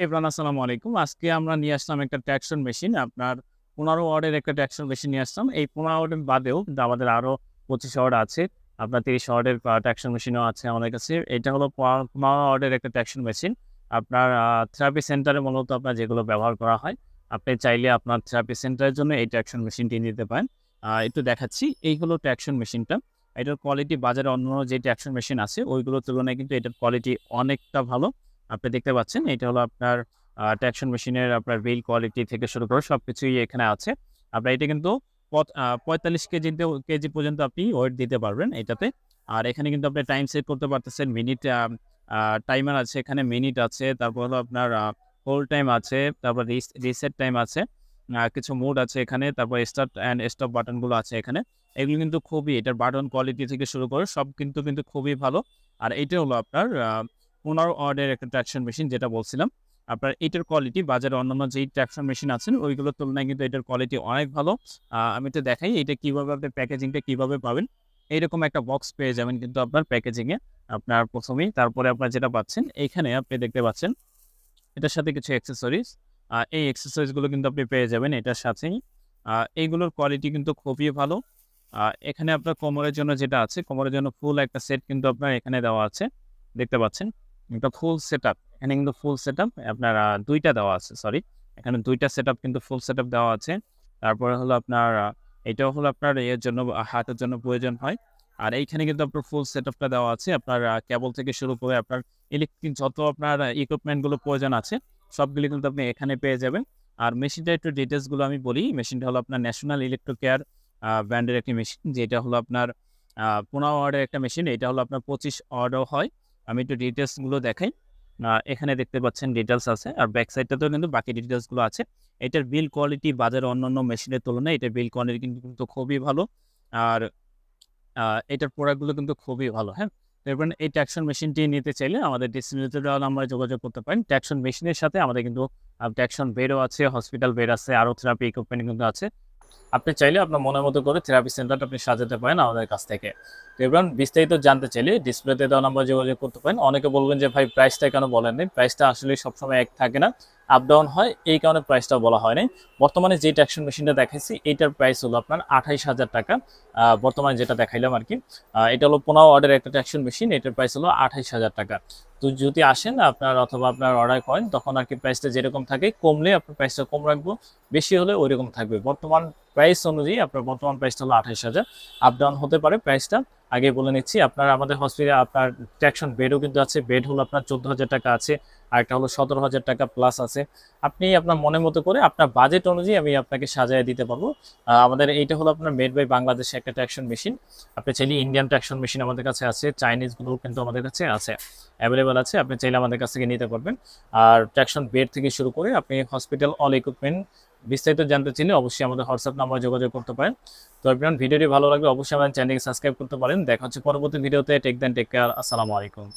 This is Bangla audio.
এভরান আসসালামু আলাইকুম। আজকে আমরা নিয়ে আসলাম একটা ট্র্যাকশন মেশিন। আপনার ১৫ ওয়াটের একটা ট্র্যাকশন মেশিন নিয়ে আসলাম। এই ১৫ ওয়াটের বাদেও কিন্তু আমাদের আরো ২৫ ওয়াট আছে। আপনার ৩০ ওয়াটের ট্র্যাকশন মেশিনও আছে আমাদের কাছে। এটা হলো ১৫ ওয়াটের একটা ট্র্যাকশন মেশিন। আপনার থেরাপি সেন্টারে মূলত আপনার যেগুলো ব্যবহার করা হয়। আপনি চাইলে আপনার থেরাপি সেন্টারের জন্য এই ট্র্যাকশন মেশিনটি নিতে পারেন। একটু দেখাচ্ছি। এই হলো ট্র্যাকশন মেশিনটা। এটার কোয়ালিটি বাজারে অন্যান্য যে ট্র্যাকশন মেশিন আছে ওইগুলোর তুলনায় কিন্তু এটার কোয়ালিটি অনেকটা ভালো। আপনি দেখতে পাচ্ছেন এটা হলো আপনার ট্র্যাকশন মেশিনের আপনার বিল কোয়ালিটি থেকে শুরু করে সবকিছুই এখানে আছে। আপনার এটা কিন্তু ৪৫ কেজি পর্যন্ত আপনি ওয়েট দিতে পারবেন এটাতে। আর এখানে কিন্তু আপনি টাইম সেট করতে পারতেছেন। মিনিট টাইমার আছে, এখানে মিনিট আছে। তারপর হলো আপনার হোল্ড টাইম আছে, তারপর রিসেট টাইম আছে। কিছু মোড আছে এখানে। তারপর স্টার্ট অ্যান্ড স্টপ বাটনগুলো আছে এখানে। এগুলো কিন্তু খুবই এটার বাটন কোয়ালিটি থেকে শুরু করে সব কিন্তু খুবই ভালো। আর এইটা হলো আপনার ১৫ ওয়াটের একটা ট্র্যাকশন মেশিন যেটা বলছিলাম। আপনার এটার কোয়ালিটি বাজারে অন্যান্য যেই ট্র্যাকশন মেশিন আছেন ওইগুলোর তুলনায় কিন্তু এটার কোয়ালিটি অনেক ভালো। আমি একটু দেখাই এটা কিভাবে আপনি প্যাকেজিংটা কিভাবে পাবেন। এইরকম একটা বক্স পেয়ে যাবেন কিন্তু আপনার প্যাকেজিংয়ে। আপনার ১ম এই তারপরে আপনার যেটা পাচ্ছেন এইখানে আপনি দেখতে পাচ্ছেন এটার সাথে কিছু অ্যাক্সেসরিজ। এই অ্যাক্সেসরিজগুলো কিন্তু আপনি পেয়ে যাবেন এটার সাথেই। এইগুলোর কোয়ালিটি কিন্তু খুবই ভালো। এখানে আপনার কোমরের জন্য যেটা আছে, কোমরের জন্য ফুল একটা সেট কিন্তু আপনার এখানে দেওয়া আছে। দেখতে পাচ্ছেন? একটা ফুল সেটআপ। এখানে কিন্তু ফুল সেটআপ আপনার ২ টা দেওয়া আছে, সরি। এখানে ২ টা সেটআপ কিন্তু ফুল সেটআপ দেওয়া আছে। তারপরে হলো আপনার এটাও হলো আপনার ইয়ের জন্য হার্টের জন্য প্রয়োজন হয়। আর এইখানে কিন্তু আপনার ফুল সেটআপটা দেওয়া আছে। আপনার কেবল থেকে শুরু করে আপনার ইলেকট্রিক যত আপনার ইকুইপমেন্ট গুলো প্রয়োজন আছে, সবগুলো কিন্তু আপনি এখানে পেয়ে যাবেন। আর মেশিনটার একটু ডিটেইলস গুলো আমি বলি। মেশিনটা হলো আপনার ন্যাশনাল ইলেকট্রো কেয়ার ব্র্যান্ডের একটি মেশিন, যেটা হলো আপনার ১৫ ওয়াটের একটা মেশিন। এটা হলো আপনার ২৫ ওয়াটও হয়। আমি একটু ডিটেইলস গুলো দেখাই। এখানে দেখতে পাচ্ছেন ডিটেইলস আছে। আর ব্যাক সাইডটাতেও কিন্তু বাকি ডিটেইলস গুলো আছে। এটার বিল কোয়ালিটি বাজারে অন্যান্য মেশিনের তুলনায় এটার বিল কোয়ালিটি কিন্তু খুবই ভালো। আর আ এটার প্রোডাক্ট গুলো কিন্তু খুবই ভালো, হ্যাঁ? তো এবার এই ট্র্যাকশন মেশিনটি নিতে চাইলে আমাদের ডিস্ট্রিবিউটর দেওয়া নাম্বারে যোগাযোগ করতে পারেন। ট্র্যাকশন মেশিনের সাথে আমাদের কিন্তু ট্র্যাকশন বেডও আছে, হসপিটাল বেড আছে, আরো থেরাপি ইকুইপমেন্ট কিন্তু আছে। আপনি চাইলে আপনার মনের মতো করে থেরাপি সেন্টারটা আপনি সাজাতে পারেন আমাদের কাছ থেকে। তো এবার বিস্তারিত জানতে চাইলে ডিসপ্লেতে দেওয়া নাম্বার যোগাযোগ করতে পারেন। অনেকে বলবেন যে ভাই প্রাইসটা কেন বলেন নাই? প্রাইসটা আসলে সবসময় এক থাকে না, আপ ডাউন হয়, এই কারণে প্রাইসটা বলা হয় নাই। বর্তমানে যে ট্র্যাকশন মেশিনটা দেখাইছি এইটার প্রাইস হলো আপনার ২৮,০০০ টাকা। বর্তমানে যেটা দেখাইলাম আরকি। এটা হলো ১৫ ওয়াটের একটা ট্র্যাকশন মেশিন, এটার প্রাইস হলো ২৮,০০০ টাকা। তো যদি আসেন আপনার অথবা আপনার অর্ডার করেন তখন আরকি প্রাইসটা যেরকম থাকে, কমলে আপনার প্রাইসটা কম রাখবো, বেশি হলে ওইরকম থাকবে। বর্তমান প্রাইস অনুযায়ী আপনার বর্তমান প্রাইসটা হলো ২৮,০০০। আপ ডাউন হতে পারে প্রাইসটা। আগে বলে নিচ্ছি, আপনার আমাদের হসপিটালে আপনার ট্র্যাকশন বেডও কিন্তু আছে। বেড হলো আপনার ১৪,০০০ টাকা আছে। আরেকটা হলো ১৭,০০০ টাকা প্লাস আছে। আপনি আপনার মনের মতো করে আপনার বাজেট অনুযায়ী আমি আপনাকে সাজায় দিতে পারবো। আমাদের এইটা হলো আপনার মেড বাই বাংলাদেশে একটা ট্র্যাকশন মেশিন। আপনি চাইলে ইন্ডিয়ান ট্র্যাকশন মেশিন আমাদের কাছে আছে, চাইনিজগুলোও কিন্তু আমাদের কাছে আছে, অ্যাভেলেবেল আছে। আপনি চাইলে আমাদের কাছ থেকে নিতে পারবেন। আর ট্র্যাকশন বেড থেকে শুরু করে আপনি হসপিটাল অল ইকুইপমেন্ট বিস্তারিত জানতে চাইলে অবশ্যই আমাদের হোয়াটসঅ্যাপ নাম্বারে যোগাযোগ করতে পারেন। তো এভরিওয়ান, ভিডিওটি ভালো লাগলে অবশ্যই আমাদের চ্যানেলকে সাবস্ক্রাইব করতে পারেন। দেখা হচ্ছে পরবর্তী ভিডিওতে। Take care. আসসালামু আলাইকুম।